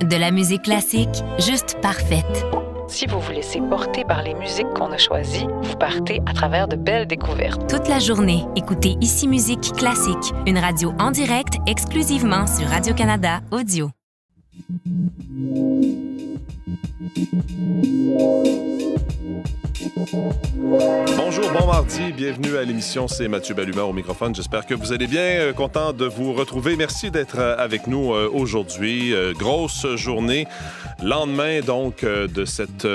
De la musique classique, juste parfaite. Si vous vous laissez porter par les musiques qu'on a choisies, vous partez à travers de belles découvertes. Toute la journée, écoutez Ici Musique Classique, une radio en direct exclusivement sur Radio-Canada Audio. Bonjour, bon mardi, bienvenue à l'émission, c'est Mathieu Balluma au microphone. J'espère que vous allez bien, content de vous retrouver. Merci d'être avec nous aujourd'hui. Grosse journée, lendemain donc de cette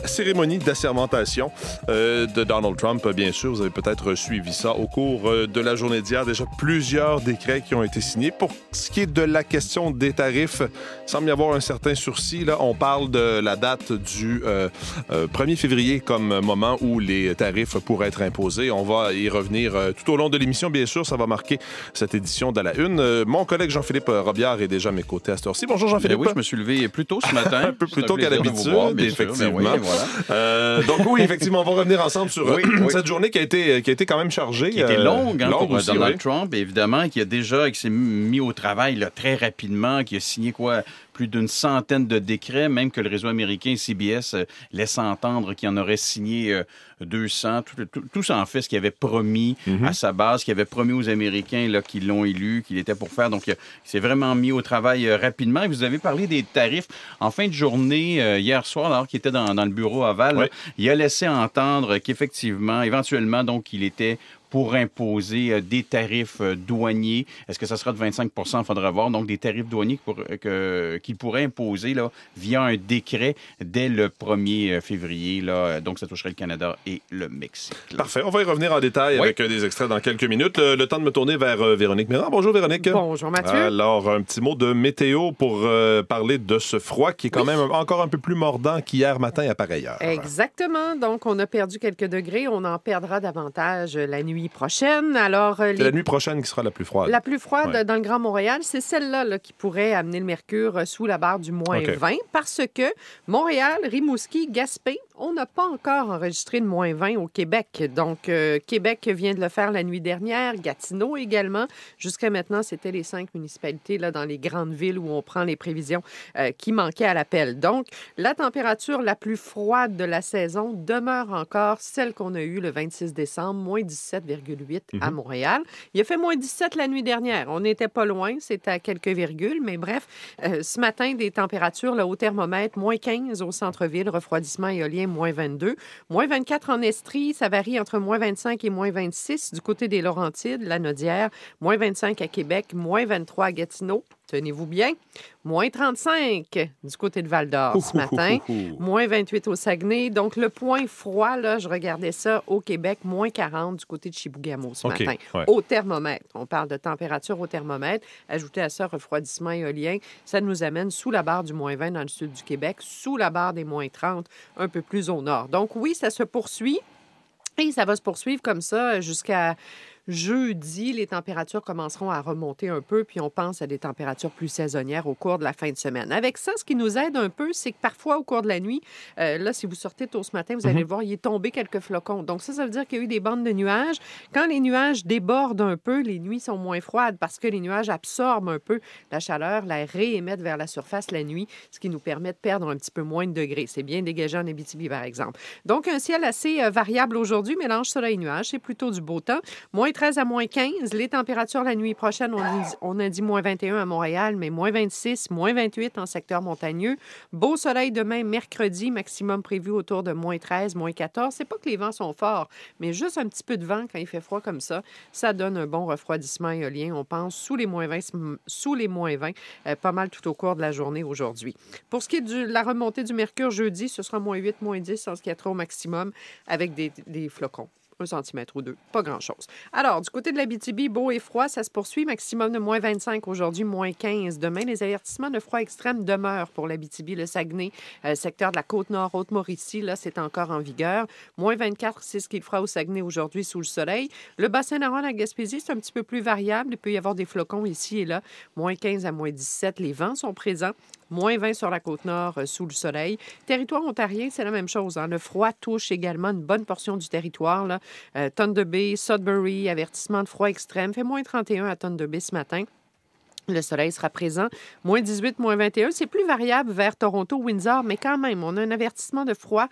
cérémonie d'assermentation de Donald Trump. Bien sûr, vous avez peut-être suivi ça au cours de la journée d'hier. Déjà plusieurs décrets qui ont été signés. Pour ce qui est de la question des tarifs, il semble y avoir un certain sursis. Là, on parle de la date du 1er février comme moment où les tarifs pourraient être imposés. On va y revenir tout au long de l'émission. Bien sûr, ça va marquer cette édition de la Une. Mon collègue Jean-Philippe Robillard est déjà à mes côtés à cette heure-ci. Bonjour Jean-Philippe. Oui, je me suis levé plus tôt ce matin. Un peu plus tôt qu'à l'habitude, effectivement. Oui, voilà. Donc oui, effectivement, on va revenir ensemble sur cette journée qui a été quand même chargée. Qui a été longue, pour aussi, Donald Trump, évidemment, qui s'est mis au travail là, très rapidement, qui a signé plus d'une centaine de décrets, même que le réseau américain CBS laisse entendre qu'il en aurait signé 200. Tout ça en fait ce qu'il avait promis à sa base, qu'il avait promis aux Américains là, qui l'ont élu, qu'il était pour faire. Donc, il s'est vraiment mis au travail rapidement. Et vous avez parlé des tarifs. En fin de journée, hier soir, alors qu'il était dans le bureau Oval, là, il a laissé entendre qu'effectivement, éventuellement, donc, il était pour imposer des tarifs douaniers. Est-ce que ça sera de 25 %? Il faudra voir. Donc, des tarifs douaniers qu'il pourrait imposer là, via un décret dès le 1er février. Là. Donc, ça toucherait le Canada et le Mexique. Là. Parfait. On va y revenir en détail avec des extraits dans quelques minutes. Le temps de me tourner vers Véronique Méran. Bonjour, Véronique. Bonjour, Mathieu. Alors, un petit mot de météo pour parler de ce froid qui est quand même encore un peu plus mordant qu'hier matin à pareille heure. Exactement. Donc, on a perdu quelques degrés. On en perdra davantage la nuit prochaine. Alors, c'est la nuit prochaine qui sera la plus froide. La plus froide dans le Grand Montréal, c'est celle-là là, qui pourrait amener le mercure sous la barre du moins 20 parce que Montréal, Rimouski, Gaspé, on n'a pas encore enregistré de moins 20 au Québec. Donc, Québec vient de le faire la nuit dernière, Gatineau également. Jusqu'à maintenant, c'était les 5 municipalités là, dans les grandes villes où on prend les prévisions qui manquaient à l'appel. Donc, la température la plus froide de la saison demeure encore celle qu'on a eue le 26 décembre, moins 17,8 à Montréal. Il a fait moins 17 la nuit dernière. On n'était pas loin, c'était à quelques virgules, mais bref, ce matin, des températures là, au thermomètre, moins 15 au centre-ville, refroidissement éolien, moins 22. Moins 24 en Estrie, ça varie entre moins 25 et moins 26 du côté des Laurentides, la Nodière, moins 25 à Québec, moins 23 à Gatineau. Tenez-vous bien. Moins 35 du côté de Val-d'Or ce matin. Moins 28 au Saguenay. Donc, le point froid, là, je regardais ça au Québec, moins 40 du côté de Chibougamau ce matin. Ouais. Au thermomètre. On parle de température au thermomètre. Ajoutez à ça refroidissement éolien. Ça nous amène sous la barre du moins 20 dans le sud du Québec, sous la barre des moins 30 un peu plus au nord. Donc, oui, ça se poursuit. Et ça va se poursuivre comme ça jusqu'à jeudi. Les températures commenceront à remonter un peu, puis on pense à des températures plus saisonnières au cours de la fin de semaine. Avec ça, ce qui nous aide un peu, c'est que parfois, au cours de la nuit, là, si vous sortez tôt ce matin, vous allez le voir, il est tombé quelques flocons. Donc ça veut dire qu'il y a eu des bandes de nuages. Quand les nuages débordent un peu, les nuits sont moins froides parce que les nuages absorbent un peu la chaleur, la réémettent vers la surface la nuit, ce qui nous permet de perdre un petit peu moins de degrés. C'est bien dégagé en Abitibi, par exemple. Donc, un ciel assez variable aujourd'hui, mélange soleil-nuage. C'est plutôt du beau temps. Moins 13 à moins 15. Les températures la nuit prochaine, on a dit moins 21 à Montréal, mais moins 26, moins 28 en secteur montagneux. Beau soleil demain, mercredi, maximum prévu autour de moins 13, moins 14. C'est pas que les vents sont forts, mais juste un petit peu de vent quand il fait froid comme ça, ça donne un bon refroidissement éolien. On pense sous les moins 20, pas mal tout au cours de la journée aujourd'hui. Pour ce qui est de la remontée du mercure jeudi, ce sera moins 8, moins 10 en ce qui est au maximum avec des flocons. 1 centimètre ou 2, pas grand-chose. Alors, du côté de l'Abitibi, beau et froid, ça se poursuit. Maximum de moins 25 aujourd'hui, moins 15 demain. Les avertissements de froid extrême demeurent pour l'Abitibi, le Saguenay, secteur de la Côte-Nord, Haute-Mauricie, là, c'est encore en vigueur. Moins 24, c'est ce qu'il fera au Saguenay aujourd'hui sous le soleil. Le Bas-Saint-Laurent, la Gaspésie, c'est un petit peu plus variable. Il peut y avoir des flocons ici et là. Moins 15 à moins 17, les vents sont présents. Moins 20 sur la Côte-Nord, sous le soleil. Territoire ontarien, c'est la même chose. Hein. Le froid touche également une bonne portion du territoire. Là. Thunder Bay, Sudbury, avertissement de froid extrême. Fait moins 31 à Thunder Bay ce matin. Le soleil sera présent. Moins 18, moins 21. C'est plus variable vers Toronto, Windsor, mais quand même, on a un avertissement de froid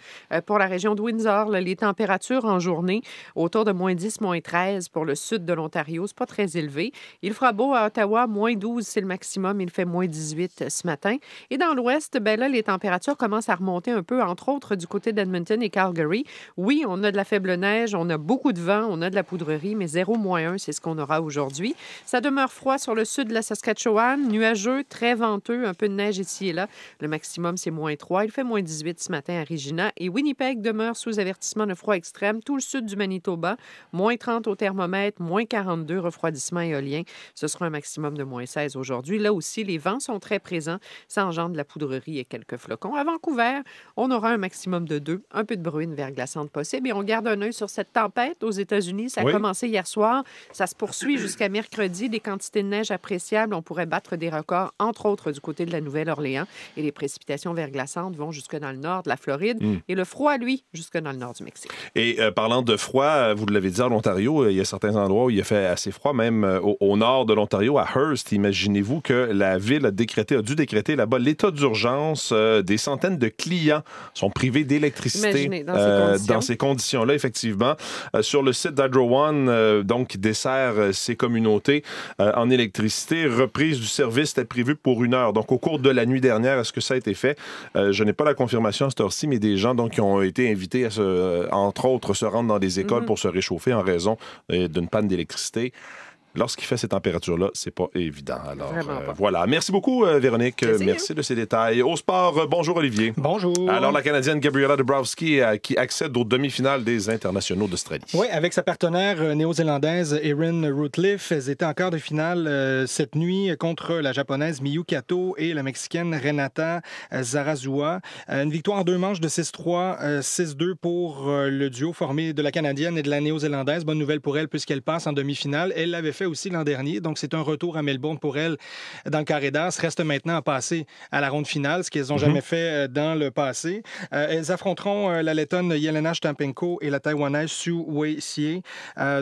pour la région de Windsor. Là, les températures en journée, autour de moins 10, moins 13 pour le sud de l'Ontario. C'est pas très élevé. Il fera beau à Ottawa, moins 12, c'est le maximum. Il fait moins 18 ce matin. Et dans l'ouest, ben là, les températures commencent à remonter un peu, entre autres du côté d'Edmonton et Calgary. Oui, on a de la faible neige, on a beaucoup de vent, on a de la poudrerie, mais 0, moins 1, c'est ce qu'on aura aujourd'hui. Ça demeure froid sur le sud de la Saskatchewan, nuageux, très venteux, un peu de neige ici et là. Le maximum, c'est moins 3. Il fait moins 18 ce matin à Regina. Et Winnipeg demeure sous avertissement de froid extrême. Tout le sud du Manitoba, moins 30 au thermomètre, moins 42, refroidissement éolien. Ce sera un maximum de moins 16 aujourd'hui. Là aussi, les vents sont très présents. Ça engendre de la poudrerie et quelques flocons. À Vancouver, on aura un maximum de 2, un peu de bruine verglaçante possible. Et on garde un œil sur cette tempête aux États-Unis. Ça a commencé hier soir. Ça se poursuit jusqu'à mercredi. Des quantités de neige appréciables. On pourrait battre des records, entre autres du côté de la Nouvelle-Orléans. Et les précipitations verglaçantes vont jusque dans le nord de la Floride. Et le froid, lui, jusque dans le nord du Mexique. Et parlant de froid, vous l'avez dit, en Ontario, il y a certains endroits où il a fait assez froid, même au nord de l'Ontario, à Hearst. Imaginez-vous que la ville a dû décréter là-bas l'état d'urgence. Des centaines de clients sont privés d'électricité dans ces conditions-là, effectivement. Sur le site d'Hydro One, donc, qui dessert ces communautés en électricité, reprise du service était prévu pour 1 heure. Donc, au cours de la nuit dernière, est-ce que ça a été fait? Je n'ai pas la confirmation à cette heure-ci, mais des gens donc, qui ont été invités à, entre autres, se rendre dans des écoles pour se réchauffer en raison d'une panne d'électricité. Lorsqu'il fait ces températures-là, c'est pas évident. Alors, voilà. Merci beaucoup, Véronique. Merci de ces détails. Au sport, bonjour, Olivier. Bonjour. Alors, la Canadienne Gabriela Dabrowski qui accède aux demi-finales des internationaux d'Australie. Oui, avec sa partenaire néo-zélandaise Erin Routliffe. Elles étaient en quart de finale cette nuit contre la japonaise Miyu Kato et la mexicaine Renata Zarazua. Une victoire en 2 manches de 6-3, 6-2 pour le duo formé de la Canadienne et de la néo-zélandaise. Bonne nouvelle pour elle puisqu'elle passe en demi-finale. Elle l'avait fait aussi l'an dernier, donc c'est un retour à Melbourne pour elle dans le carré d'as. Reste maintenant à passer à la ronde finale, ce qu'elles n'ont jamais fait dans le passé. Elles affronteront la Lettonne Jelena Stapenko et la Taïwanaise Su Wei Xie.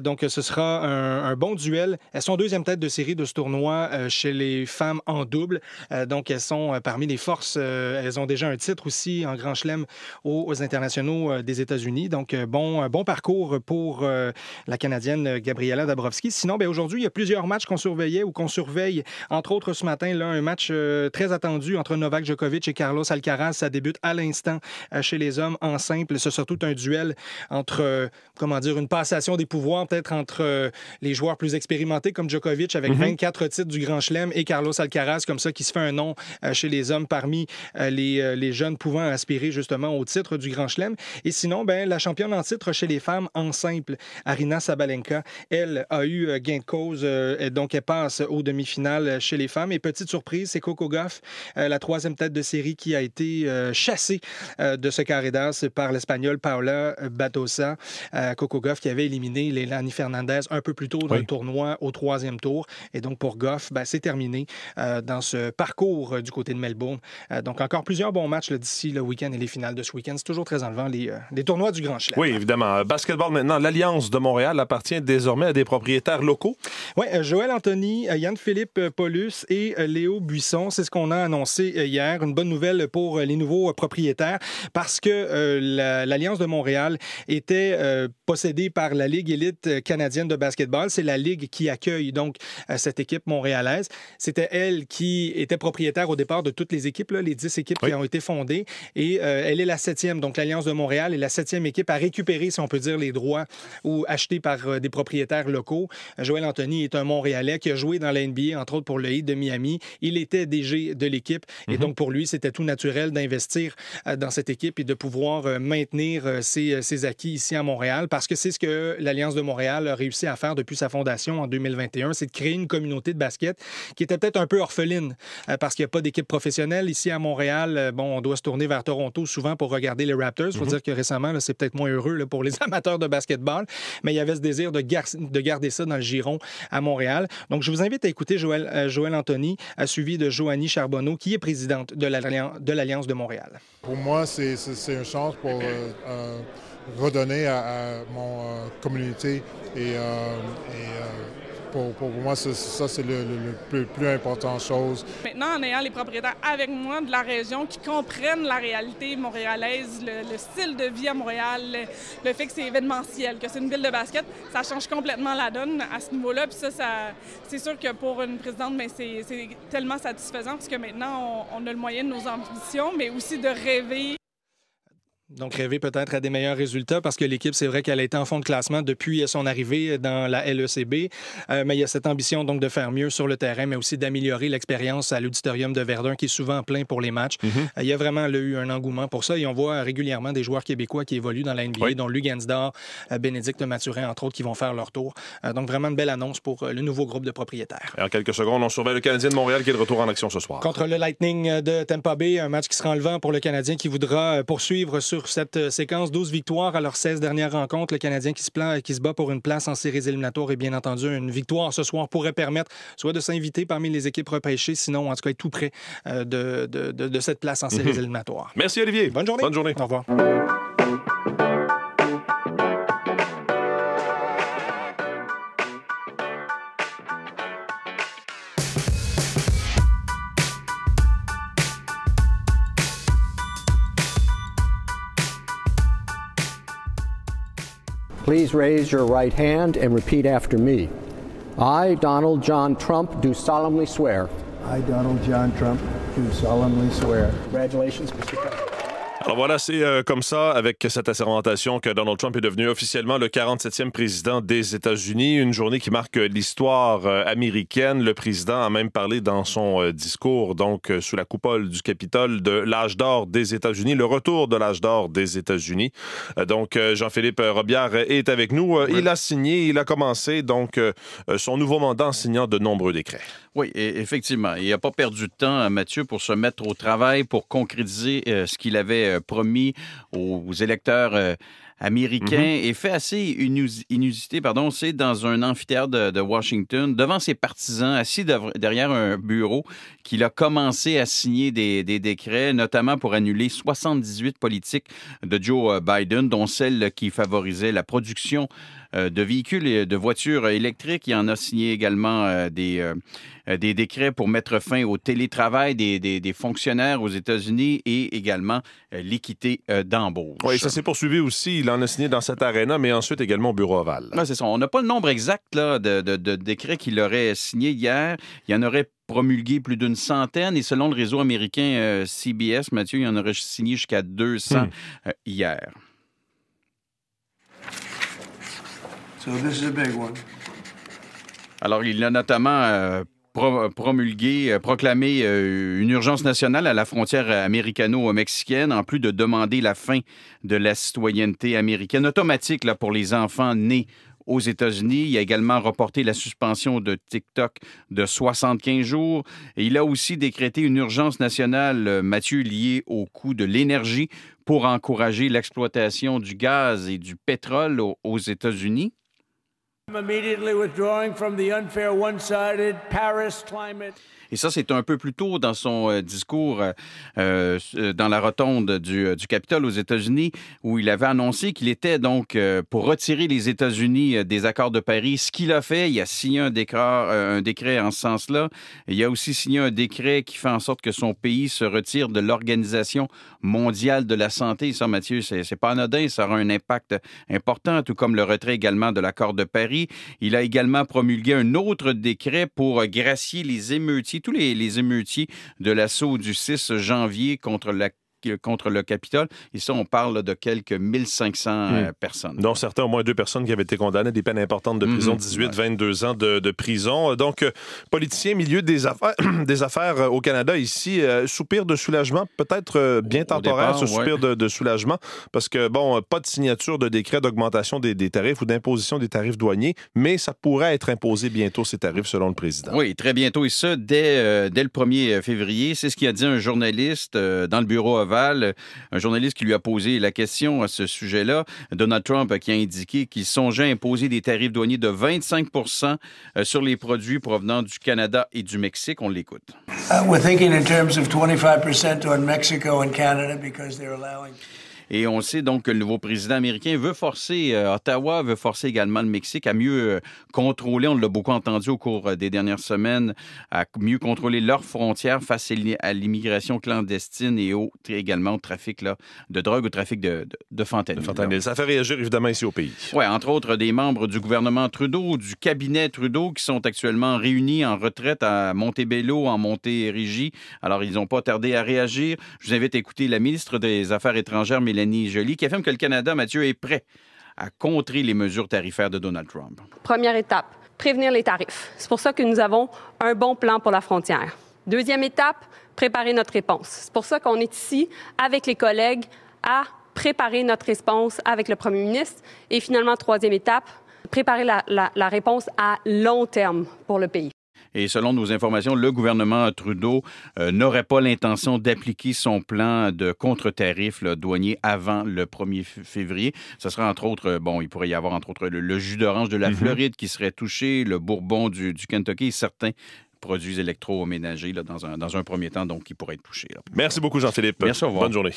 Donc ce sera un bon duel. Elles sont 2e tête de série de ce tournoi chez les femmes en double. Donc elles sont parmi les forces. Elles ont déjà un titre aussi en Grand Chelem aux internationaux des États-Unis. Donc bon parcours pour la Canadienne Gabriela Dabrowski. Sinon, aujourd'hui, il y a plusieurs matchs qu'on surveillait ou qu'on surveille. Entre autres, ce matin, là, un match très attendu entre Novak Djokovic et Carlos Alcaraz. Ça débute à l'instant chez les hommes en simple. C'est surtout un duel entre, une passation des pouvoirs peut-être entre les joueurs plus expérimentés comme Djokovic avec 24 titres du Grand Chelem et Carlos Alcaraz comme ça qui se fait un nom chez les hommes parmi les jeunes pouvant aspirer justement au titre du Grand Chelem. Et sinon, la championne en titre chez les femmes en simple, Aryna Sabalenka, elle a eu gain de cause. Donc, elle passe aux demi-finales chez les femmes. Et petite surprise, c'est Coco Gauff, la 3e tête de série qui a été chassée de ce carré d'as par l'Espagnole Paula Badosa. Coco Gauff qui avait éliminé Leilani Fernandez un peu plus tôt dans le tournoi au 3e tour. Et donc, pour Gauff, c'est terminé dans ce parcours du côté de Melbourne. Donc, encore plusieurs bons matchs d'ici le week-end et les finales de ce week-end. C'est toujours très enlevant, les tournois du Grand Chelem. Oui, évidemment. Basketball maintenant, l'Alliance de Montréal appartient désormais à des propriétaires locaux. Oui, Joël Anthony, Yann-Philippe Paulus et Léo Buisson, c'est ce qu'on a annoncé hier. Une bonne nouvelle pour les nouveaux propriétaires parce que l'Alliance de Montréal était possédée par la Ligue élite canadienne de basketball. C'est la Ligue qui accueille donc cette équipe montréalaise. C'était elle qui était propriétaire au départ de toutes les équipes, les 10 équipes qui ont été fondées. Et elle est la 7e. Donc, l'Alliance de Montréal est la 7e équipe à récupérer, si on peut dire, les droits ou achetés par des propriétaires locaux. Joël Anthony est un Montréalais qui a joué dans la NBA, entre autres pour le Heat de Miami. Il était DG de l'équipe et donc pour lui, c'était tout naturel d'investir dans cette équipe et de pouvoir maintenir ses acquis ici à Montréal parce que c'est ce que l'Alliance de Montréal a réussi à faire depuis sa fondation en 2021, c'est de créer une communauté de basket qui était peut-être un peu orpheline parce qu'il n'y a pas d'équipe professionnelle. Ici à Montréal, on doit se tourner vers Toronto souvent pour regarder les Raptors. Il faut dire que récemment, c'est peut-être moins heureux pour les amateurs de basketball, mais il y avait ce désir de garder ça dans le giron à Montréal. Donc, je vous invite à écouter Joël Anthony, suivi de Joanie Charbonneau, qui est présidente de l'Alliance de Montréal. Pour moi, c'est une chance pour redonner à mon communauté et pour moi, c'est le plus important chose. Maintenant, en ayant les propriétaires avec moi de la région qui comprennent la réalité montréalaise, le style de vie à Montréal, le fait que c'est événementiel, que c'est une ville de basket, ça change complètement la donne à ce niveau-là. Puis ça c'est sûr que pour une présidente, bien, c'est tellement satisfaisant parce que maintenant, on a le moyen de nos ambitions, mais aussi de rêver. Donc, rêver peut-être à des meilleurs résultats parce que l'équipe, c'est vrai qu'elle a été en fond de classement depuis son arrivée dans la LECB. Mais il y a cette ambition donc de faire mieux sur le terrain, mais aussi d'améliorer l'expérience à l'auditorium de Verdun qui est souvent plein pour les matchs. Il y a vraiment eu un engouement pour ça et on voit régulièrement des joueurs québécois qui évoluent dans la NBA, dont Lugansdor, Bénédicte Mathurin, entre autres, qui vont faire leur tour. Donc, vraiment une belle annonce pour le nouveau groupe de propriétaires. Et en quelques secondes, on surveille le Canadien de Montréal qui est de retour en action ce soir. Contre le Lightning de Tampa Bay, un match qui sera enlevant pour le Canadien qui voudra poursuivre sur cette séquence, 12 victoires à leurs 16 dernières rencontres. Le Canadien qui se bat pour une place en séries éliminatoires et bien entendu, une victoire ce soir pourrait permettre soit de s'inviter parmi les équipes repêchées, sinon en tout cas être tout près de cette place en séries éliminatoires. Merci Olivier. Bonne journée. Bonne journée. Au revoir. Please raise your right hand and repeat after me. I, Donald John Trump, do solemnly swear. I, Donald John Trump, do solemnly swear. Congratulations, Mr. President. Alors voilà, c'est comme ça, avec cette assermentation, que Donald Trump est devenu officiellement le 47e président des États-Unis. Une journée qui marque l'histoire américaine. Le président a même parlé dans son discours, donc sous la coupole du Capitole, de l'âge d'or des États-Unis, le retour de l'âge d'or des États-Unis. Donc Jean-Philippe Robillard est avec nous. Il a commencé donc son nouveau mandat en signant de nombreux décrets. Oui, effectivement. Il n'a pas perdu de temps, Mathieu, pour se mettre au travail, pour concrétiser ce qu'il avait promis aux électeurs américain et fait assez inusité, c'est dans un amphithéâtre de Washington, devant ses partisans, assis derrière un bureau, qu'il a commencé à signer des décrets, notamment pour annuler 78 politiques de Joe Biden, dont celle qui favorisait la production de véhicules et de voitures électriques. Il en a signé également des décrets pour mettre fin au télétravail des fonctionnaires aux États-Unis et également l'équité d'embauche. Oui, ça s'est poursuivi aussi. Il en a signé dans cette aréna, mais ensuite également au Bureau ovale. Oui, c'est ça. On n'a pas le nombre exact là, de décrets qu'il aurait signés hier. Il y en aurait promulgué plus d'une centaine et selon le réseau américain CBS, Mathieu, il en aurait signé jusqu'à 200 hier. So this is a big one. Alors, il a notamment proclamé une urgence nationale à la frontière américano-mexicaine, en plus de demander la fin de la citoyenneté américaine automatique là, pour les enfants nés aux États-Unis. Il a également reporté la suspension de TikTok de 75 jours. Et il a aussi décrété une urgence nationale, Mathieu, liée au coût de l'énergie pour encourager l'exploitation du gaz et du pétrole aux États-Unis. Immediately withdrawing from the unfair one-sided Paris climate. Et ça, c'est un peu plus tôt dans son discours dans la rotonde du Capitole aux États-Unis, où il avait annoncé qu'il était donc pour retirer les États-Unis des accords de Paris. Ce qu'il a fait, il a signé un décret en ce sens-là. Il a aussi signé un décret qui fait en sorte que son pays se retire de l'Organisation mondiale de la santé. Ça, Mathieu, c'est pas anodin. Ça aura un impact important, tout comme le retrait également de l'accord de Paris. Il a également promulgué un autre décret pour gracier les émeutiers, tous les émeutiers de l'assaut du 6 janvier contre le Capitole. Et ça, on parle de quelques 1500 personnes. Dont certains, au moins 2 personnes qui avaient été condamnées à des peines importantes de prison, 18-22 ans de prison. Donc, politicien, milieu des affaires au Canada, ici, soupir de soulagement, peut-être bien temporaire, ce soupir de soulagement, parce que, pas de signature de décret d'augmentation des tarifs ou d'imposition des tarifs douaniers, mais ça pourrait être imposé bientôt, ces tarifs, selon le président. Oui, très bientôt, et ça, dès le 1er février. C'est ce qu'a dit un journaliste dans le bureau ovale, un journaliste qui lui a posé la question à ce sujet-là. Donald Trump qui a indiqué qu'il songeait à imposer des tarifs douaniers de 25 % sur les produits provenant du Canada et du Mexique. On l'écoute. We're thinking in terms of 25% on Mexico and Canada because they're allowing... Et on sait donc que le nouveau président américain veut forcer Ottawa, veut forcer également le Mexique à mieux contrôler, on l'a beaucoup entendu au cours des dernières semaines, à mieux contrôler leurs frontières face à l'immigration clandestine et également au trafic là, de drogue, au trafic de fentanyl. Ça fait réagir évidemment ici au pays. Oui, entre autres des membres du gouvernement Trudeau, du cabinet Trudeau qui sont actuellement réunis en retraite à Montebello, en Montérégie. Alors, ils n'ont pas tardé à réagir. Je vous invite à écouter la ministre des Affaires étrangères, Mélanie Joly, qui affirme que le Canada, Mathieu, est prêt à contrer les mesures tarifaires de Donald Trump. Première étape, prévenir les tarifs. C'est pour ça que nous avons un bon plan pour la frontière. Deuxième étape, préparer notre réponse. C'est pour ça qu'on est ici avec les collègues à préparer notre réponse avec le premier ministre. Et finalement, troisième étape, préparer la réponse à long terme pour le pays. Et selon nos informations, le gouvernement Trudeau n'aurait pas l'intention d'appliquer son plan de contre-tarif douanier avant le 1er février. Ce sera entre autres, il pourrait y avoir entre autres le jus d'orange de la Floride qui serait touché, le bourbon du Kentucky et certains produits électroménagers dans un premier temps, donc qui pourraient être touchés. Là. Merci beaucoup, Jean-Philippe. Merci, au revoir. Bonne journée.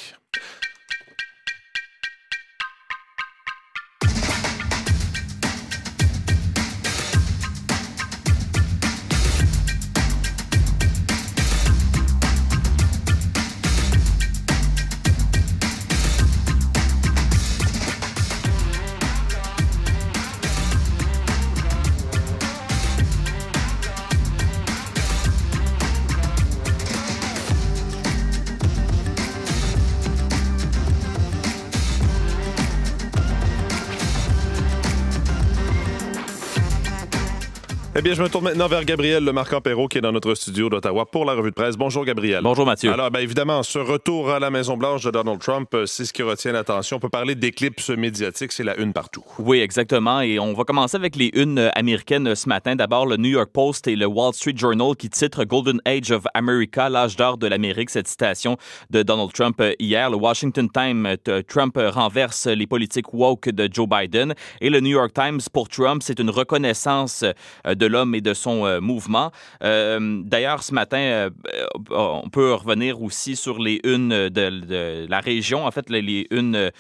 Eh bien, je me tourne maintenant vers Gabriel Lemarquand-Perrault qui est dans notre studio d'Ottawa pour la revue de presse. Bonjour, Gabriel. Bonjour, Mathieu. Alors, bien évidemment, ce retour à la Maison-Blanche de Donald Trump, c'est ce qui retient l'attention. On peut parler d'éclipse médiatique, c'est la une partout. Oui, exactement. Et on va commencer avec les unes américaines ce matin. D'abord, le New York Post et le Wall Street Journal qui titrent Golden Age of America, l'âge d'or de l'Amérique, cette citation de Donald Trump hier. Le Washington Times, Trump renverse les politiques woke de Joe Biden. Et le New York Times, pour Trump, c'est une reconnaissance de l'homme et de son mouvement. D'ailleurs, ce matin, on peut revenir aussi sur les unes de la région, en fait, les unes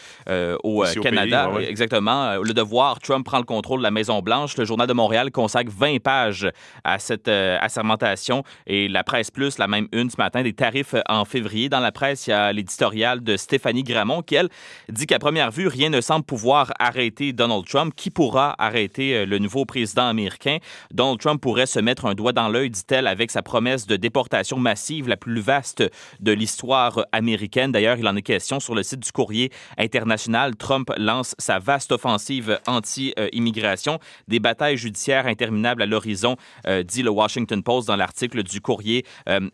au Canada. Pays, ouais. Exactement. Le Devoir, Trump prend le contrôle de la Maison-Blanche. Le Journal de Montréal consacre 20 pages à cette assermentation. Et la Presse Plus, la même une ce matin, des tarifs en février. Dans la presse, il y a l'éditorial de Stéphanie Gramont qui, elle, dit qu'à première vue, rien ne semble pouvoir arrêter Donald Trump. Qui pourra arrêter le nouveau président américain? Donald Trump pourrait se mettre un doigt dans l'œil, dit-elle, avec sa promesse de déportation massive, la plus vaste de l'histoire américaine. D'ailleurs, il en est question sur le site du Courrier international. Trump lance sa vaste offensive anti-immigration. Des batailles judiciaires interminables à l'horizon, dit le Washington Post dans l'article du Courrier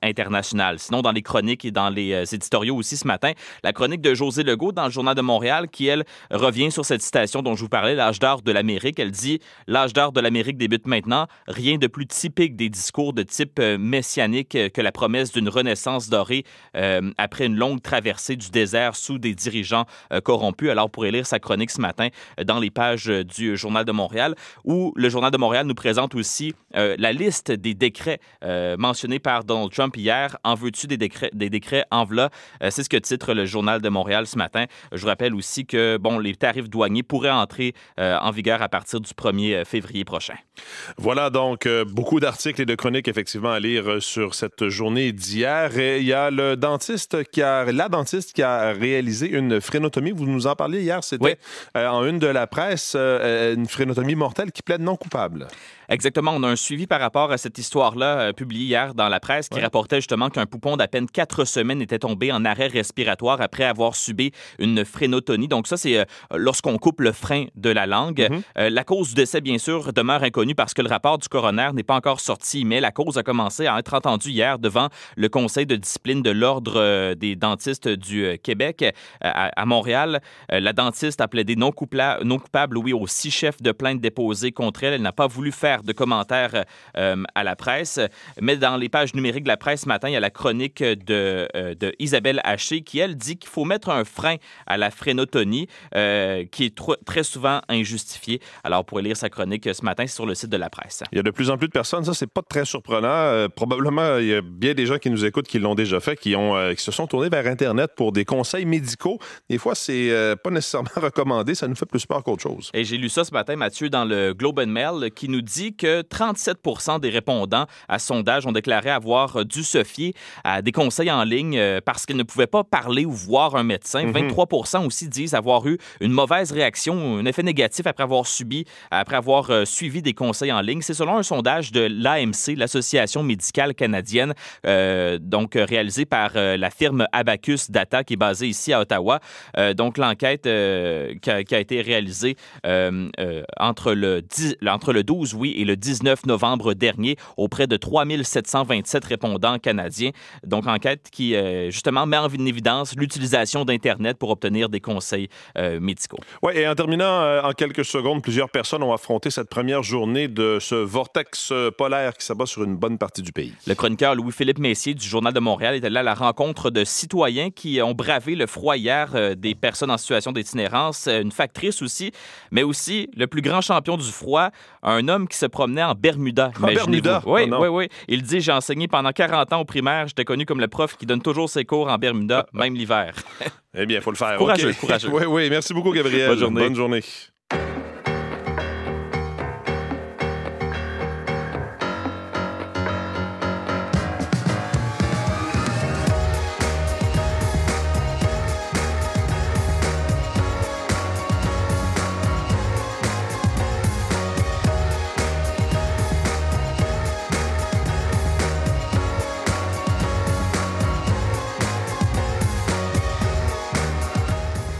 international. Sinon, dans les chroniques et dans les éditoriaux aussi ce matin, la chronique de Josée Legault dans le Journal de Montréal qui, elle, revient sur cette citation dont je vous parlais, l'âge d'or de l'Amérique. Elle dit « L'âge d'or de l'Amérique débute maintenant. Rien de plus typique des discours de type messianique que la promesse d'une renaissance dorée après une longue traversée du désert sous des dirigeants corrompus. » Alors, vous pourrez lire sa chronique ce matin dans les pages du Journal de Montréal, où le Journal de Montréal nous présente aussi la liste des décrets mentionnés par Donald Trump hier. En veux-tu des décrets en v'là? C'est ce que titre le Journal de Montréal ce matin. Je vous rappelle aussi que les tarifs douaniers pourraient entrer en vigueur à partir du 1er février prochain. Voilà donc beaucoup d'articles et de chroniques effectivement à lire sur cette journée d'hier. Et il y a la dentiste qui a réalisé une frénotomie. Vous nous en parliez hier, c'était en une de la presse, une frénotomie mortelle qui plaide non coupable. Exactement. On a un suivi par rapport à cette histoire-là publiée hier dans la presse qui rapportait justement qu'un poupon d'à peine 4 semaines était tombé en arrêt respiratoire après avoir subi une frénotomie. Donc ça, c'est lorsqu'on coupe le frein de la langue. La cause du décès, bien sûr, demeure inconnue parce que le rapport du coroner n'est pas encore sorti, mais la cause a commencé à être entendue hier devant le Conseil de discipline de l'Ordre des dentistes du Québec à Montréal. La dentiste a plaidé non coupable, oui, aux 6 chefs de plainte déposés contre elle. Elle n'a pas voulu faire faire de commentaires à la presse. Mais dans les pages numériques de la presse ce matin, il y a la chronique de Isabelle Haché qui, elle, dit qu'il faut mettre un frein à la frénotonie qui est très souvent injustifiée. Alors, vous pourrez lire sa chronique ce matin sur le site de la presse. Il y a de plus en plus de personnes, ça, c'est pas très surprenant. Probablement, il y a bien des gens qui nous écoutent qui l'ont déjà fait, qui se sont tournés vers Internet pour des conseils médicaux. Des fois, c'est pas nécessairement recommandé. Ça nous fait plus peur qu'autre chose. Et j'ai lu ça ce matin, Mathieu, dans le Globe and Mail, qui nous dit que 37 % des répondants à ce sondage ont déclaré avoir dû se fier à des conseils en ligne parce qu'ils ne pouvaient pas parler ou voir un médecin. 23 % aussi disent avoir eu une mauvaise réaction, un effet négatif après avoir suivi des conseils en ligne. C'est selon un sondage de l'AMC, l'Association médicale canadienne, donc réalisé par la firme Abacus Data, qui est basée ici à Ottawa. Donc, l'enquête qui a été réalisée entre le 12 et le 19 novembre dernier auprès de 3727 répondants canadiens. Donc, enquête qui, justement, met en évidence l'utilisation d'Internet pour obtenir des conseils médicaux. Oui, et en terminant, en quelques secondes, plusieurs personnes ont affronté cette première journée de ce vortex polaire qui s'abat sur une bonne partie du pays. Le chroniqueur Louis-Philippe Messier du Journal de Montréal est allé à la rencontre de citoyens qui ont bravé le froid hier, des personnes en situation d'itinérance, une factrice aussi, mais aussi le plus grand champion du froid, un homme qui se promenait en Bermuda. En Bermuda? Oui. Il dit, j'ai enseigné pendant 40 ans au primaire, j'étais connu comme le prof qui donne toujours ses cours en Bermuda, même l'hiver. Eh bien, il faut le faire. Courageux. Oui, merci beaucoup, Gabriel. Bonne journée.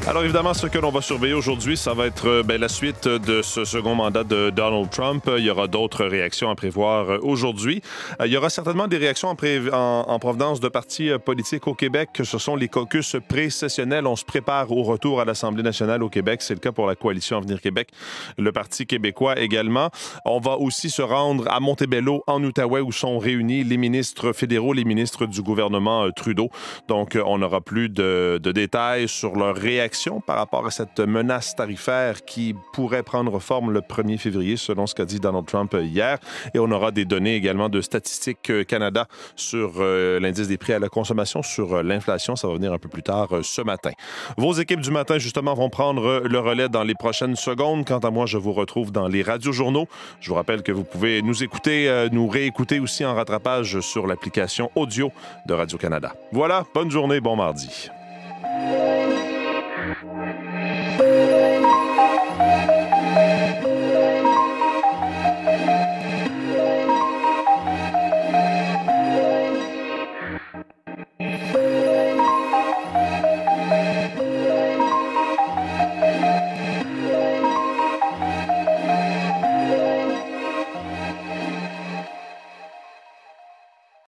Alors évidemment, ce que l'on va surveiller aujourd'hui, ça va être la suite de ce second mandat de Donald Trump. Il y aura d'autres réactions à prévoir aujourd'hui. Il y aura certainement des réactions en provenance de partis politiques au Québec. Ce sont les caucus pré-sessionnels. On se prépare au retour à l'Assemblée nationale au Québec. C'est le cas pour la Coalition Avenir Québec, le Parti québécois également. On va aussi se rendre à Montebello, en Outaouais, où sont réunis les ministres fédéraux, les ministres du gouvernement Trudeau. Donc, on aura plus de détails sur leur réaction par rapport à cette menace tarifaire qui pourrait prendre forme le 1er février, selon ce qu'a dit Donald Trump hier. Et on aura des données également de Statistique Canada sur l'indice des prix à la consommation, sur l'inflation. Ça va venir un peu plus tard ce matin. Vos équipes du matin, justement, vont prendre le relais dans les prochaines secondes. Quant à moi, je vous retrouve dans les radiojournaux. Je vous rappelle que vous pouvez nous écouter, nous réécouter aussi en rattrapage sur l'application audio de Radio-Canada. Voilà, bonne journée, bon mardi.